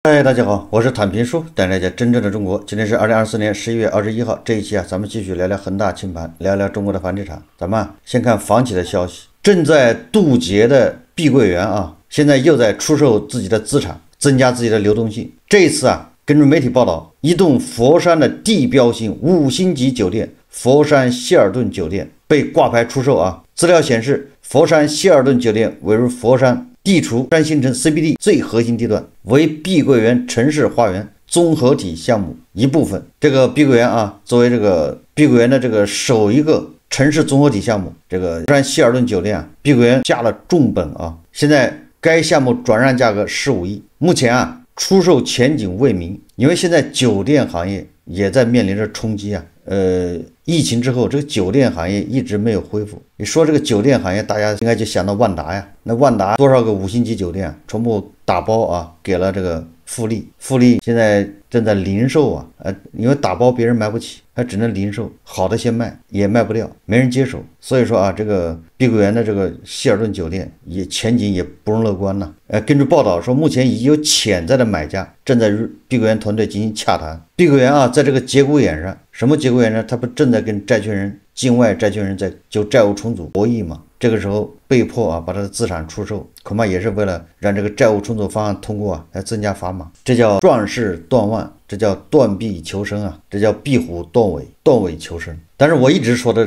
嗨，大家好，我是坦平叔，带大家真正的中国。今天是2024年11月21号，这一期咱们继续聊聊恒大清盘，聊聊中国的房地产。咱们先看房企的消息，正在渡劫的碧桂园现在又在出售自己的资产，增加自己的流动性。这一次根据媒体报道，一栋佛山的地标性5星级酒店佛山希尔顿酒店被挂牌出售资料显示，佛山希尔顿酒店位于佛山地处山新城 CBD 最核心地段，为碧桂园城市花园综合体项目一部分。这个碧桂园作为这个碧桂园的这个首一个城市综合体项目，这个佛山希尔顿酒店碧桂园下了重本现在该项目转让价格15亿，目前出售前景未明，因为现在酒店行业也在面临着冲击疫情之后，这个酒店行业一直没有恢复。你说这个酒店行业，大家应该就想到万达呀。那万达多少个5星级酒店全部打包给了这个富力现在正在零售因为打包别人买不起，他只能零售，好的先卖，也卖不掉，没人接手。所以说这个碧桂园的这个希尔顿酒店也前景也不容乐观了。根据报道说，目前已经有潜在的买家正在与碧桂园团队进行洽谈。碧桂园在这个节骨眼上，什么节骨眼上？他不正在跟境外债权人在就债务重组博弈吗？这个时候被迫把他的资产出售，恐怕也是为了让这个债务重组方案通过来增加砝码。这叫壮士断腕，这叫断臂求生这叫壁虎断尾求生。但是我一直说的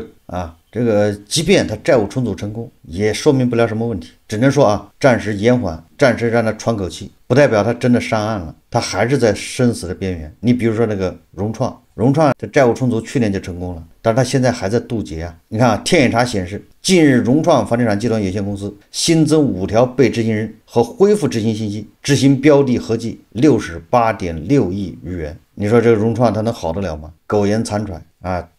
这个即便他债务重组成功，也说明不了什么问题，只能说暂时延缓，暂时让他喘口气，不代表他真的上岸了，他还是在生死的边缘。你比如说那个融创这债务重组去年就成功了，但是他现在还在渡劫你看天眼查显示，近日融创房地产集团有限公司新增5条被执行人和恢复执行信息，执行标的合计68.6亿日元。你说这个融创它能好得了吗？苟延残喘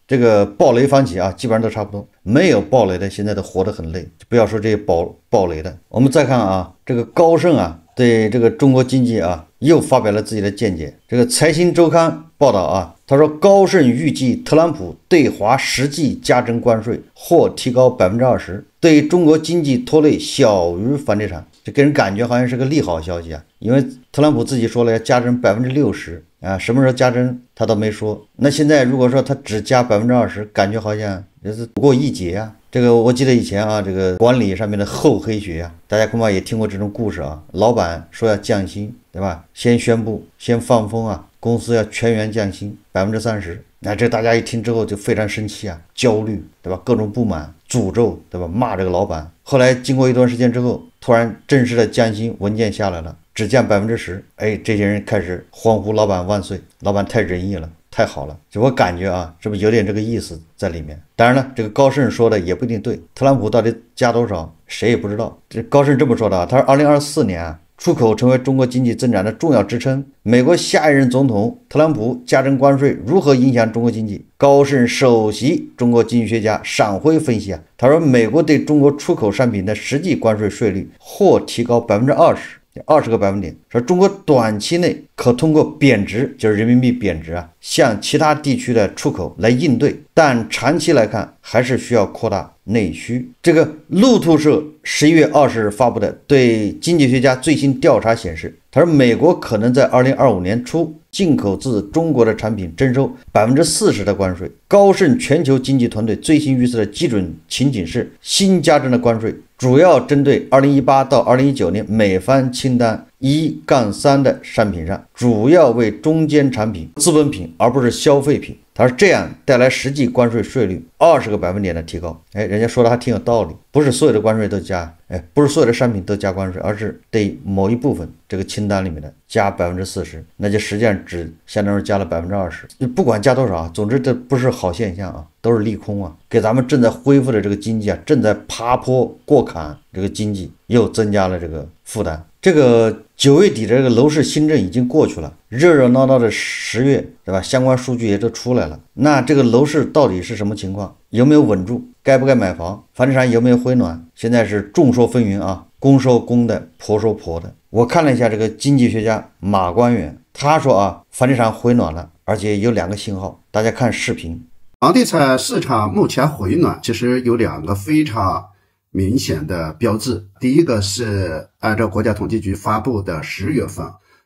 这个暴雷房企基本上都差不多，没有暴雷的现在都活得很累，不要说这些暴雷的。我们再看这个高盛对这个中国经济又发表了自己的见解。这个财新周刊报道他说高盛预计特朗普对华实际加征关税或提高 20%， 对中国经济拖累小于房地产。这给人感觉好像是个利好消息因为特朗普自己说了要加征 60%什么时候加征他都没说。那现在如果说他只加 20%， 感觉好像也是不过一劫这个我记得以前这个管理上面的厚黑学大家恐怕也听过这种故事老板说要降薪，对吧？先宣布先放风公司要全员降薪 30%， 这大家一听之后就非常生气焦虑，对吧？各种不满，诅咒，对吧？骂这个老板。后来经过一段时间之后，突然正式的降薪文件下来了，只降 10%， 这些人开始欢呼老板万岁，老板太仁义了，太好了。就我感觉是不是有点这个意思在里面？当然了，这个高盛说的也不一定对，特朗普到底加多少谁也不知道。这高盛这么说的他说2024年出口成为中国经济增长的重要支撑。美国下一任总统特朗普加征关税如何影响中国经济？高盛首席中国经济学家尚辉分析他说美国对中国出口商品的实际关税税率或提高 20%，20个百分点，说中国短期内可通过贬值，就是人民币贬值向其他地区的出口来应对，但长期来看还是需要扩大内需。这个路透社11月20日发布的对经济学家最新调查显示，他说美国可能在2025年初进口自中国的产品征收 40% 的关税。高盛全球经济团队最新预测的基准情景是，新加征的关税主要针对2018到2019年美方清单1-3的商品上，主要为中间产品、资本品，而不是消费品。他说这样带来实际关税税率20个百分点的提高。人家说的还挺有道理，不是所有的关税都加，不是所有的商品都加关税，而是对某一部分这个清单里面的加 40%， 那就实际上只相当于加了 20%。不管加多少总之这不是好现象都是利空给咱们正在恢复的这个经济正在爬坡过坎，这个经济又增加了这个负担。这个9月底的这个楼市新政已经过去了，热热闹闹的10月，对吧？相关数据也都出来了。那这个楼市到底是什么情况？有没有稳住？该不该买房？房地产有没有回暖？现在是众说纷纭公说公的，婆说婆的。我看了一下这个经济学家马官远，他说房地产回暖了，而且有2个信号，大家看视频。房地产市场目前回暖，其实有2个非常明显的标志。第一个是按照国家统计局发布的10月份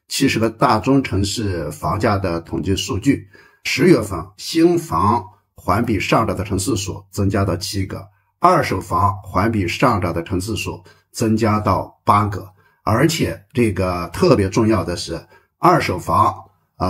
70个大中城市房价的统计数据，10月份新房环比上涨的城市数增加到7个，二手房环比上涨的城市数增加到8个，而且这个特别重要的是，二手房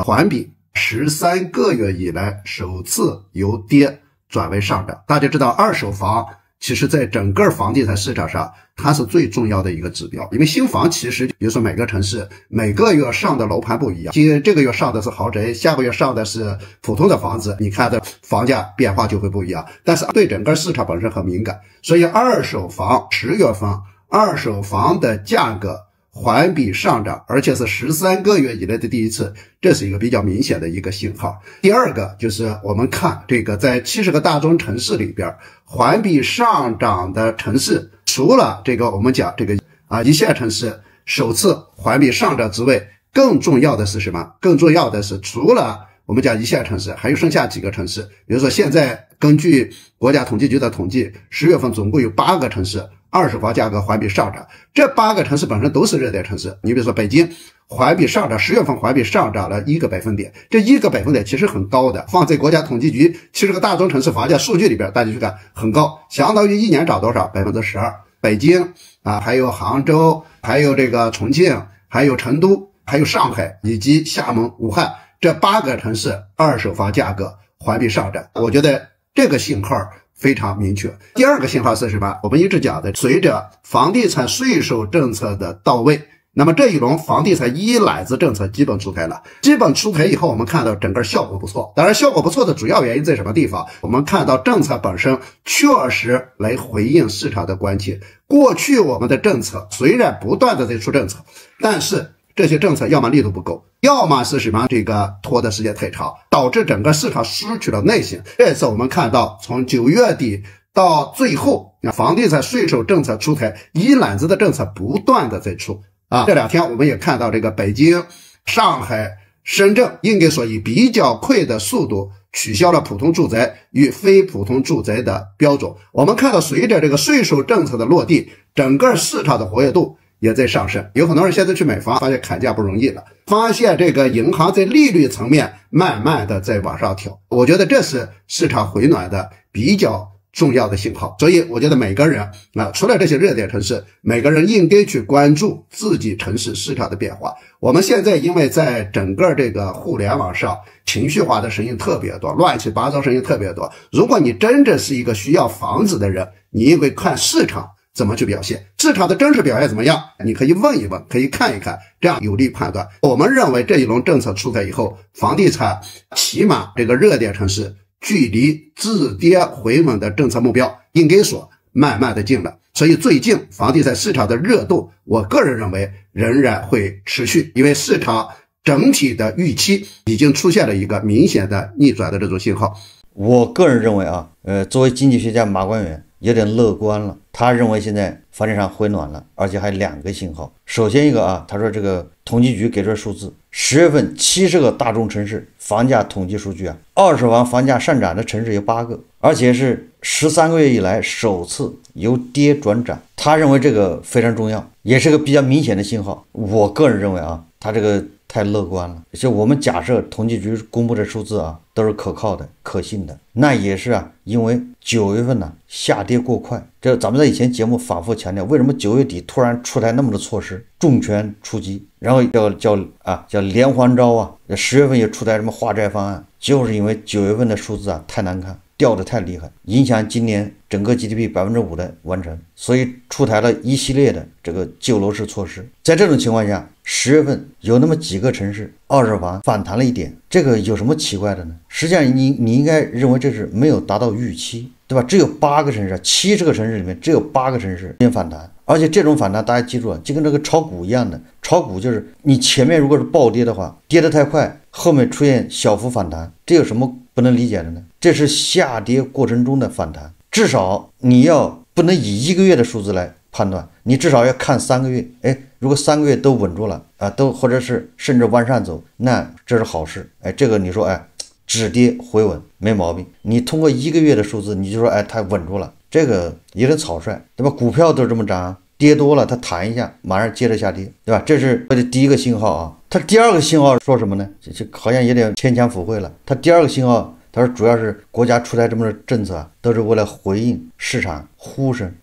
环比13个月以来首次由跌转为上涨。大家知道，二手房其实在整个房地产市场上，它是最重要的一个指标。因为新房其实，比如说每个城市每个月上的楼盘不一样，这个月上的是豪宅，下个月上的是普通的房子，你看的房价变化就会不一样。但是对整个市场本身很敏感，所以二手房10月份二手房的价格环比上涨，而且是13个月以来的第一次，这是一个比较明显的一个信号。第二个就是我们看这个在70个大中城市里边，环比上涨的城市，除了这个我们讲这个一线城市首次环比上涨之外，更重要的是什么？更重要的是除了我们讲一线城市，还有剩下几个城市，比如说现在根据国家统计局的统计，10月份总共有8个城市二手房价格环比上涨，这8个城市本身都是热点城市。你比如说北京环比上涨，10月份环比上涨了1个百分点，这1个百分点其实很高的，放在国家统计局70个大中城市房价数据里边，大家去看很高，相当于1年涨多少？12%。北京还有杭州，还有这个重庆，还有成都，还有上海以及厦门、武汉，这8个城市二手房价格环比上涨，我觉得这个信号非常明确。第二个信号是什么？我们一直讲的，随着房地产税收政策的到位，那么这一轮房地产一揽子政策基本出台了。基本出台以后，我们看到整个效果不错。当然效果不错的主要原因在什么地方？我们看到政策本身确实来回应市场的关切。过去我们的政策虽然不断的在出政策，但是这些政策要么力度不够，要么是什么这个拖的时间太长，导致整个市场失去了耐性。这次我们看到从9月底到最后，房地产税收政策出台，一揽子的政策不断的在出这2天我们也看到这个北京、上海、深圳应该说以比较快的速度取消了普通住宅与非普通住宅的标准。我们看到随着这个税收政策的落地，整个市场的活跃度也在上升。有很多人现在去买房，发现砍价不容易了，发现这个银行在利率层面慢慢的在往上调，我觉得这是市场回暖的比较重要的信号。所以我觉得每个人除了这些热点城市，每个人应该去关注自己城市市场的变化。我们现在因为在整个这个互联网上情绪化的声音特别多，乱七八糟声音特别多，如果你真正是一个需要房子的人，你应该看市场怎么去表现，市场的真实表现怎么样，你可以问一问，可以看一看，这样有利判断。我们认为这一轮政策出台以后，房地产起码这个热点城市距离止跌回稳的政策目标应该说慢慢的近了。所以最近房地产市场的热度，我个人认为仍然会持续，因为市场整体的预期已经出现了一个明显的逆转的这种信号。我个人认为作为经济学家马官远有点乐观了，他认为现在房地产回暖了，而且还2个信号。首先一个他说这个统计局给出数字，10月份70个大中城市房价统计数据二手房房价上涨的城市有8个，而且是13个月以来首次由跌转涨。他认为这个非常重要，也是个比较明显的信号。我个人认为他这个太乐观了。就我们假设统计局公布的数字都是可靠的、可信的，那也是因为9月份下跌过快。这咱们在以前节目反复强调，为什么9月底突然出台那么多措施，重拳出击，然后叫连环招10月份也出台什么化债方案，就是因为9月份的数字太难看，掉得太厉害，影响今年整个 GDP 5%的完成，所以出台了一系列的这个救楼式措施。在这种情况下，10月份有那么几个城市二手房反弹了一点，这个有什么奇怪的呢？实际上你应该认为这是没有达到预期，对吧？只有8个城市，70个城市里面只有8个城市反弹，而且这种反弹大家记住就跟这个炒股一样的，炒股就是你前面如果是暴跌的话，跌得太快，后面出现小幅反弹，这有什么不能理解的呢？这是下跌过程中的反弹，至少你要不能以1个月的数字来判断，你至少要看3个月。如果3个月都稳住了都或者是甚至往上走，那这是好事。这个你说止跌回稳没毛病。你通过1个月的数字，你就说它稳住了，这个有点草率，对吧？股票都是这么涨，跌多了它弹一下，马上接着下跌，对吧？这是第一个信号啊。它第二个信号说什么呢？这好像有点牵强附会了。它第二个信号，他说主要是国家出台这么多政策啊，都是为了回应市场呼声。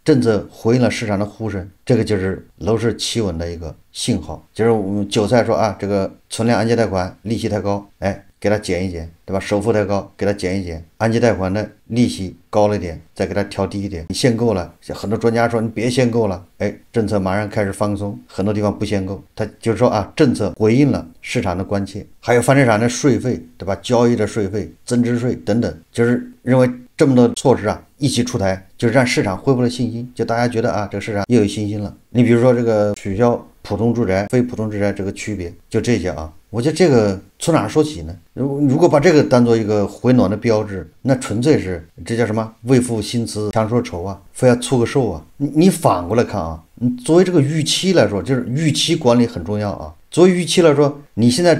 政策回应了市场的呼声，这个就是楼市企稳的一个信号。就是我们韭菜说啊，这个存量按揭贷款利息太高，给它减一减，对吧？首付太高，给它减一减，按揭贷款的利息高了一点，再给它调低一点。你限购了，很多专家说你别限购了，政策马上开始放松，很多地方不限购。他就是说啊，政策回应了市场的关切。还有房地产的税费，对吧？交易的税费、增值税等等，就是认为这么多措施啊一起出台，就是让市场恢复了信心，就大家觉得啊这个市场又有信心了。你比如说这个取消普通住宅、非普通住宅这个区别，就这些啊。我觉得这个从哪说起呢？如果把这个当做一个回暖的标志，那纯粹是这叫什么为赋新词强说愁啊，非要凑个数啊。你反过来看啊，你作为这个预期来说，就是预期管理很重要啊。作为预期来说，你现在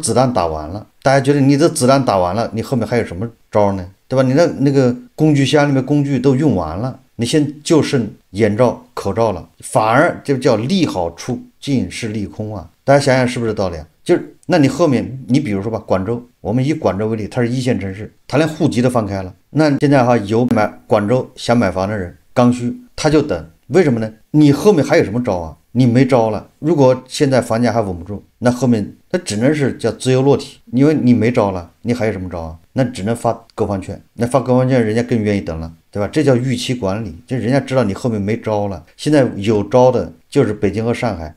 子弹打完了，大家觉得你的子弹打完了，你后面还有什么招呢？对吧？你的那个工具箱里面工具都用完了，你现就剩眼罩、口罩了，反而这叫利好出尽是利空啊。大家想想是不是道理啊？就是那你后面你比如说吧，广州，我们以广州为例，它是一线城市，它连户籍都放开了。那现在有广州想买房的人，刚需他就等，为什么呢？你后面还有什么招啊？你没招了。如果现在房价还稳不住，那后面它只能是叫自由落体，因为你没招了，你还有什么招啊？那只能发购房券，那发购房券人家更愿意等了，对吧？这叫预期管理，就人家知道你后面没招了。现在有招的就是北京和上海，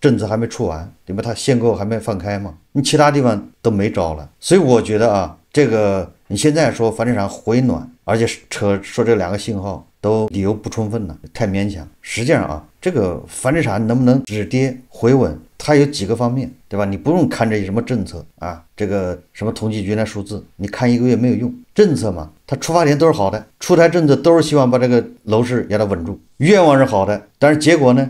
政策还没出完，对吧？它限购还没放开嘛，你其他地方都没招了。所以我觉得啊，这个你现在说房地产回暖，而且说这两个信号都理由不充分了，太勉强。实际上啊，这个房地产能不能止跌回稳，它有几个方面，对吧？你不用看这什么政策啊，这个什么统计局的数字，你看一个月没有用。政策嘛，它出发点都是好的，出台政策都是希望把这个楼市让它稳住，愿望是好的，但是结果呢，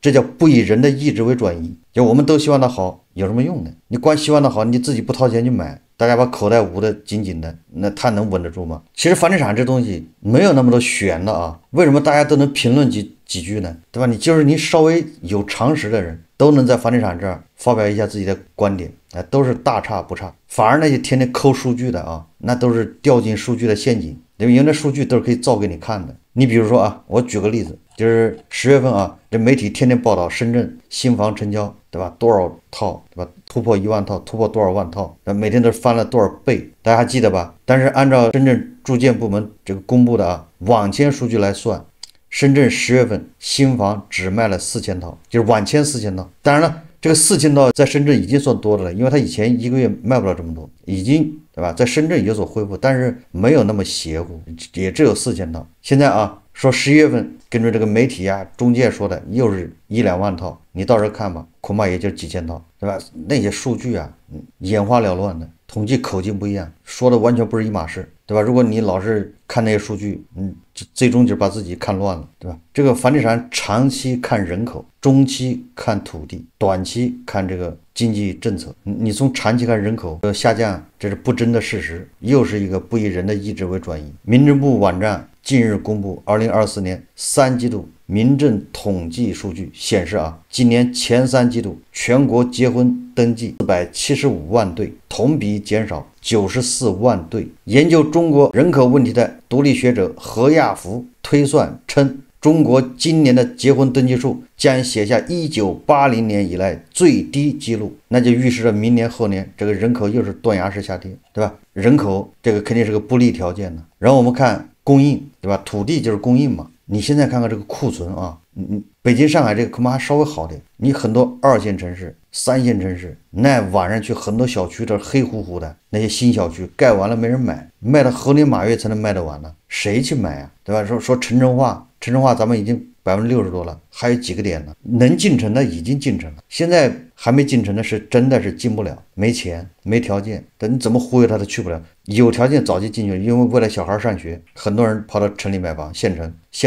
这叫不以人的意志为转移。就我们都希望它好，有什么用呢？你光希望它好，你自己不掏钱去买，大家把口袋捂得紧紧的，那它能稳得住吗？其实房地产这东西没有那么多玄的啊，为什么大家都能评论几句呢？对吧？你稍微有常识的人都能在房地产这儿发表一下自己的观点，都是大差不差。反而那些天天抠数据的啊，那都是掉进数据的陷阱，因为那数据都是可以造给你看的。你比如说啊，我举个例子，就是10月份啊，这媒体天天报道深圳新房成交，对吧？多少套，对吧？突破1万套，突破多少万套，每天都翻了多少倍，大家还记得吧？但是按照深圳住建部门这个公布的啊网签数据来算，深圳10月份新房只卖了4000套，就是网签4000套。当然了，这个4000套在深圳已经算多的了，因为它以前一个月卖不了这么多，已经对吧？在深圳有所恢复，但是没有那么邪乎，也只有4000套。现在啊，说11月份跟着这个媒体啊中介说的又是1-2万套，你到时候看吧，恐怕也就几千套，对吧？那些数据啊眼花缭乱的，统计口径不一样，说的完全不是一码事，对吧？如果你老是看那些数据，最终就把自己看乱了，对吧？这个房地产长期看人口，中期看土地，短期看这个经济政策。你从长期看人口下降，这是不争的事实，又是一个不以人的意志为转移。民政部网站近日公布2024年3季度民政统计数据显示啊，今年前3季度全国结婚登记475万对，同比减少94万对。研究中国人口问题的独立学者何亚福推算称，中国今年的结婚登记数将写下1980年以来最低纪录，那就预示着明年后年这个人口又是断崖式下跌，对吧？人口这个肯定是个不利条件的。然后我们看供应，对吧？土地就是供应嘛。你现在看看这个库存啊，北京上海这个恐怕还稍微好点，你很多2线城市3线城市，那晚上去很多小区都是黑乎乎的，那些新小区盖完了没人买，卖到猴年马月才能卖得完呢，谁去买啊？对吧？说城镇化咱们已经60%多了，还有几个点呢？能进城的已经进城了，现在还没进城的是真的是进不了，没钱没条件，但你怎么忽悠他都去不了。有条件早就进去了，因为为了小孩上学，很多人跑到城里买房，县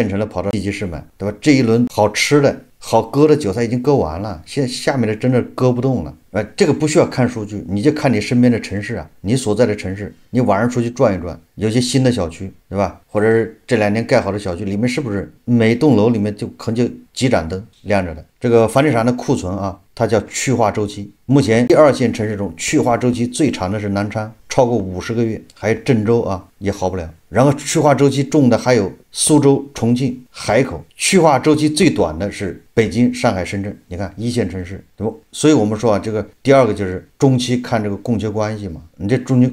城的跑到地级市买，对吧？这一轮好吃的好割的韭菜已经割完了，现在下面的真的割不动了。这个不需要看数据，你就看你身边的城市啊，你所在的城市，你晚上出去转一转，有些新的小区，对吧？或者是这2年盖好的小区里面，是不是每栋楼里面可能就几盏灯亮着的？这个房地产的库存啊，它叫去化周期。目前1、2线城市中去化周期最长的是南昌，超过50个月，还有郑州啊也好不了。然后去化周期重的还有苏州、重庆、海口，去化周期最短的是北京、上海、深圳。你看1线城市，对不？所以我们说啊，这个第2个就是中期看这个供求关系嘛，你这中期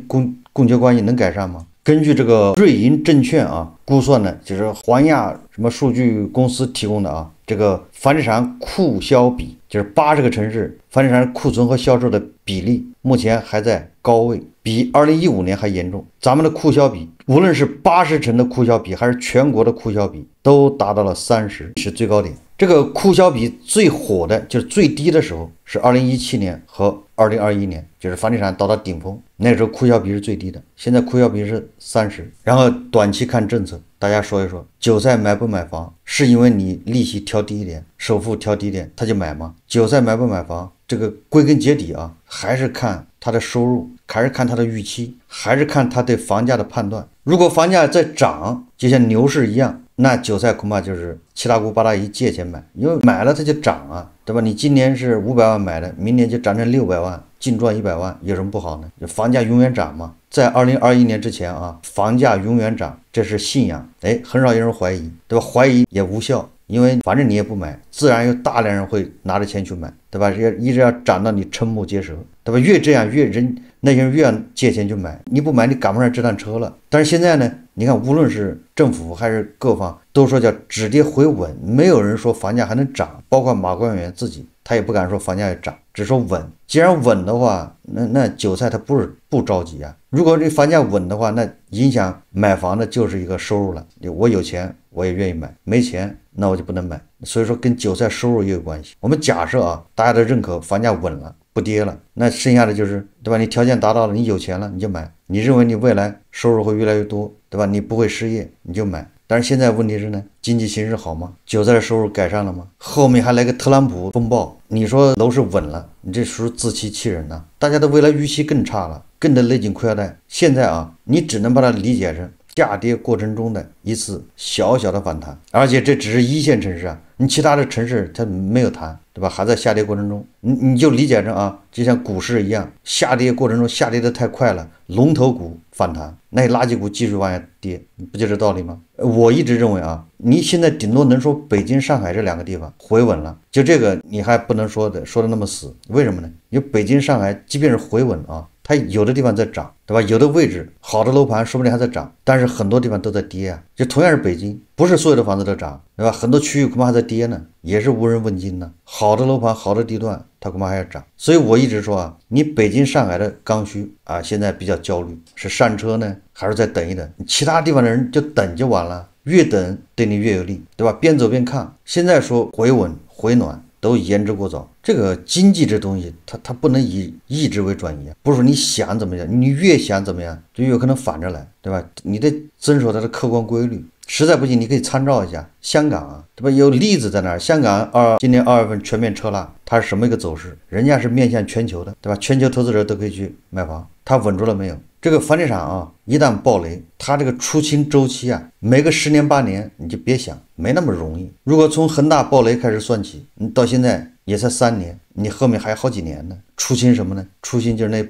供求关系能改善吗？根据这个瑞银证券啊估算呢，就是环亚什么数据公司提供的啊，这个房地产库销比，就是80个城市房地产库存和销售的比例，目前还在高位，比2015年还严重。咱们的库销比，无论是80城的库销比，还是全国的库销比，都达到了30，是最高点。这个库销比最火的，就是最低的时候是2017年和2021年，就是房地产到达顶峰，那时候库销比是最低的，现在库销比是30。然后短期看政策，大家说一说，韭菜买不买房，是因为你利息调低一点，首付调低一点，他就买吗？韭菜买不买房，这个归根结底啊，还是看他的收入，还是看他的预期，还是看他对房价的判断。如果房价在涨，就像牛市一样，那韭菜恐怕就是七大姑八大姨借钱买，因为买了它就涨啊，对吧？你今年是500万买的，明年就涨成600万，净赚100万，有什么不好呢？就房价永远涨嘛。在2021年之前啊，房价永远涨，这是信仰，很少有人怀疑，对吧？怀疑也无效，因为反正你也不买，自然有大量人会拿着钱去买，对吧？一直要涨到你瞠目结舌，对吧？越这样那些人越要借钱去买，你不买你赶不上这辆车了。但是现在呢，你看无论是政府还是各方都说叫止跌回稳，没有人说房价还能涨，包括马官员自己他也不敢说房价要涨，只说稳。既然稳的话，那韭菜他不着急啊。如果这房价稳的话，那影响买房的就是一个收入了。我有钱我也愿意买，没钱那我就不能买。所以说跟韭菜收入也有关系。我们假设啊，大家都认可房价稳了，不跌了，那剩下的就是，对吧？你条件达到了，你有钱了，你就买。你认为你未来收入会越来越多，对吧？你不会失业，你就买。但是现在问题是呢，经济形势好吗？韭菜的收入改善了吗？后面还来个特朗普风暴，你说楼市稳了，你这属于自欺欺人呐！大家的未来预期更差了，更得勒紧裤腰带。现在啊，你只能把它理解成下跌过程中的一次小小的反弹，而且这只是1线城市啊，你其他的城市它没有弹，对吧？还在下跌过程中，你就理解成啊，就像股市一样，下跌过程中下跌的太快了，龙头股反弹，那垃圾股继续往下跌，不就这道理吗？我一直认为啊，你现在顶多能说北京、上海这2个地方回稳了，就这个你还不能说的那么死，为什么呢？因为北京、上海即便是回稳啊，它有的地方在涨，对吧？有的位置好的楼盘说不定还在涨，但是很多地方都在跌啊。就同样是北京，不是所有的房子都涨，对吧？很多区域恐怕还在跌呢，也是无人问津呢。好的楼盘、好的地段，它恐怕还要涨。所以我一直说啊，你北京、上海的刚需啊，现在比较焦虑，是上车呢，还是再等一等？其他地方的人就等就完了，越等对你越有利，对吧？边走边看。现在说回稳、回暖，都言之过早。这个经济这东西，它不能以意志为转移啊，不是说你想怎么样，你越想怎么样，就有可能反着来，对吧？你得遵守它的客观规律。实在不行，你可以参照一下香港啊，对吧？有例子在那儿。香港今年2月份全面撤辣，它是什么一个走势？人家是面向全球的，对吧？全球投资者都可以去买房，它稳住了没有？这个房地产啊，一旦暴雷，它这个出清周期啊，每个10年8年，你就别想，没那么容易。如果从恒大暴雷开始算起，你到现在也才3年，你后面还有好几年呢。出清什么呢？出清就是那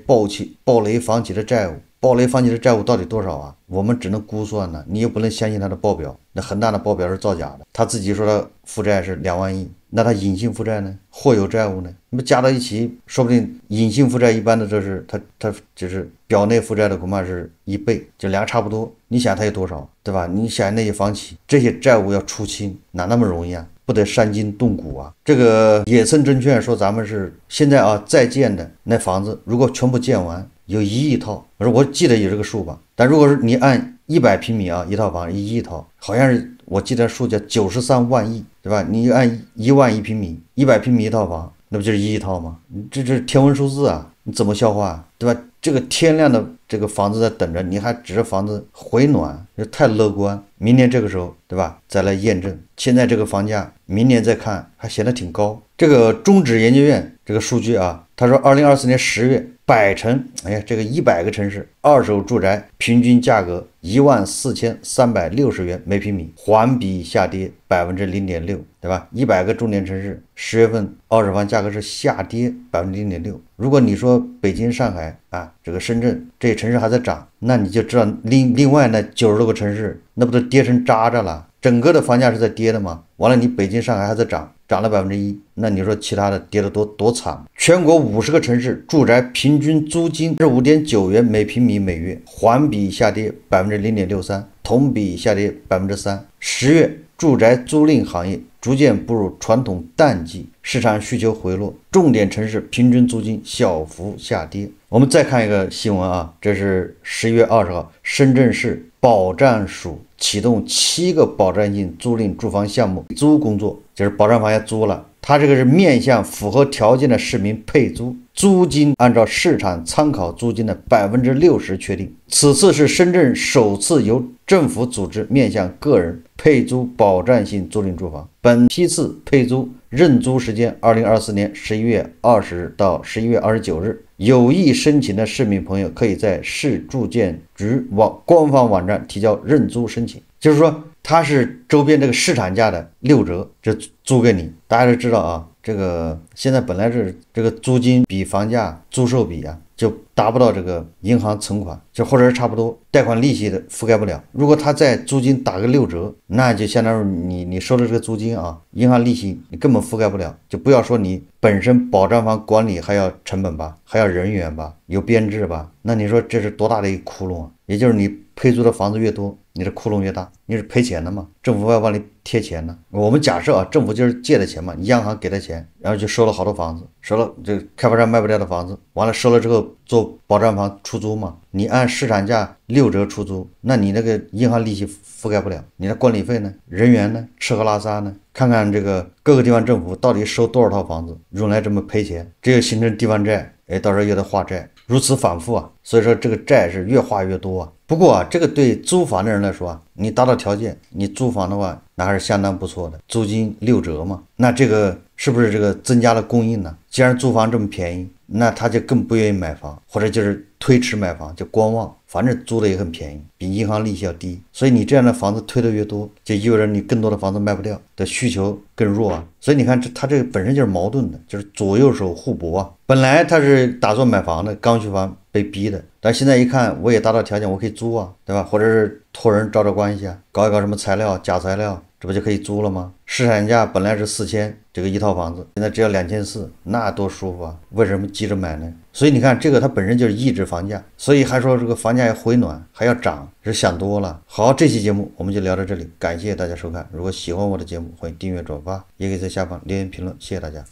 暴雷房企的债务。暴雷房企的债务到底多少啊？我们只能估算呢，你又不能相信他的报表。那恒大的报表是造假的，他自己说他负债是2万亿，那他隐性负债呢？或有债务呢？那么加到一起，说不定隐性负债一般的就是他就是表内负债的恐怕是1倍，就2个差不多。你想他有多少，对吧？你想那些房企这些债务要出清，哪那么容易啊？不得伤筋动骨啊！这个野村证券说咱们是现在啊在建的那房子，如果全部建完，有1亿套。我记得有这个数吧，但如果是你按100平米啊一套房1亿套，好像是我记得数叫93万亿，对吧？你按1万1平米，100平米一套房，那不就是1亿套吗？这是天文数字啊，你怎么消化啊，对吧？这个天量的这个房子在等着，你还指着房子回暖，这太乐观。明年这个时候，对吧？再来验证。现在这个房价，明年再看还显得挺高。这个中指研究院这个数据啊，他说2024年10月百城，哎呀，这个100个城市二手住宅平均价格14360元每平米，环比下跌0.6%，对吧？100个重点城市10月份二手房价格是下跌0.6%。如果你说北京、上海啊，这个深圳这些城市还在涨，那你就知道另外那90多个城市那不都跌成渣渣了？整个的房价是在跌的嘛？完了，你北京、上海还在涨了1%，那你说其他的跌得多惨？全国50个城市住宅平均租金是5.9元每平米每月，环比下跌0.63%，同比下跌3%。10月住宅租赁行业逐渐步入传统淡季，市场需求回落，重点城市平均租金小幅下跌。我们再看一个新闻啊，这是11月20号，深圳市保障署启动7个保障性租赁住房项目租工作，就是保障房要租了，它这个是面向符合条件的市民配租，租金按照市场参考租金的60%确定。此次是深圳首次由政府组织面向个人配租保障性租赁住房。本批次配租认租时间2024年11月20日到11月29日。有意申请的市民朋友可以在市住建局官方网站提交认租申请。就是说它是周边这个市场价的6折，就租给你。大家都知道啊，这个现在本来是这个租金比房价租售比啊，就达不到这个银行存款，就或者是差不多，贷款利息的覆盖不了。如果他在租金打个6折，那就相当于你收的这个租金啊，银行利息你根本覆盖不了，就不要说你本身保障房管理还要成本吧，还要人员吧，有编制吧，那你说这是多大的一个窟窿啊？也就是你配租的房子越多，你的窟窿越大，你是赔钱的嘛，政府要往里贴钱呢。我们假设啊，政府就是借的钱嘛，央行给的钱，然后就收了好多房子，收了这个开发商卖不掉的房子，完了收了之后做保障房出租嘛，你按市场价6折出租，那你那个银行利息覆盖不了，你的管理费呢，人员呢，吃喝拉撒呢，看看这个各个地方政府到底收多少套房子用来这么赔钱，这个形成地方债，哎，到时候又得化债，如此反复啊，所以说这个债是越化越多啊。不过啊，这个对租房的人来说啊，你达到条件，你租房的话，那还是相当不错的，租金6折嘛，那这个是不是这个增加了供应呢？既然租房这么便宜，那他就更不愿意买房，或者就是推迟买房，就观望，反正租的也很便宜，比银行利息要低，所以你这样的房子推的越多，就意味着你更多的房子卖不掉，的需求更弱啊。所以你看它这个本身就是矛盾的，就是左右手互搏啊。本来他是打算买房的，刚需房被逼的，但现在一看我也达到条件，我可以租啊，对吧？或者是托人找找关系啊，搞一搞什么材料假材料，这不就可以租了吗？市场价本来是4000这个一套房子，现在只要2400，那多舒服啊！为什么急着买呢？所以你看这个它本身就是抑制房价，所以还说这个房价要回暖还要涨，是想多了。好，这期节目我们就聊到这里，感谢大家收看。如果喜欢我的节目，欢迎订阅转发，也可以在下方留言评论，谢谢大家。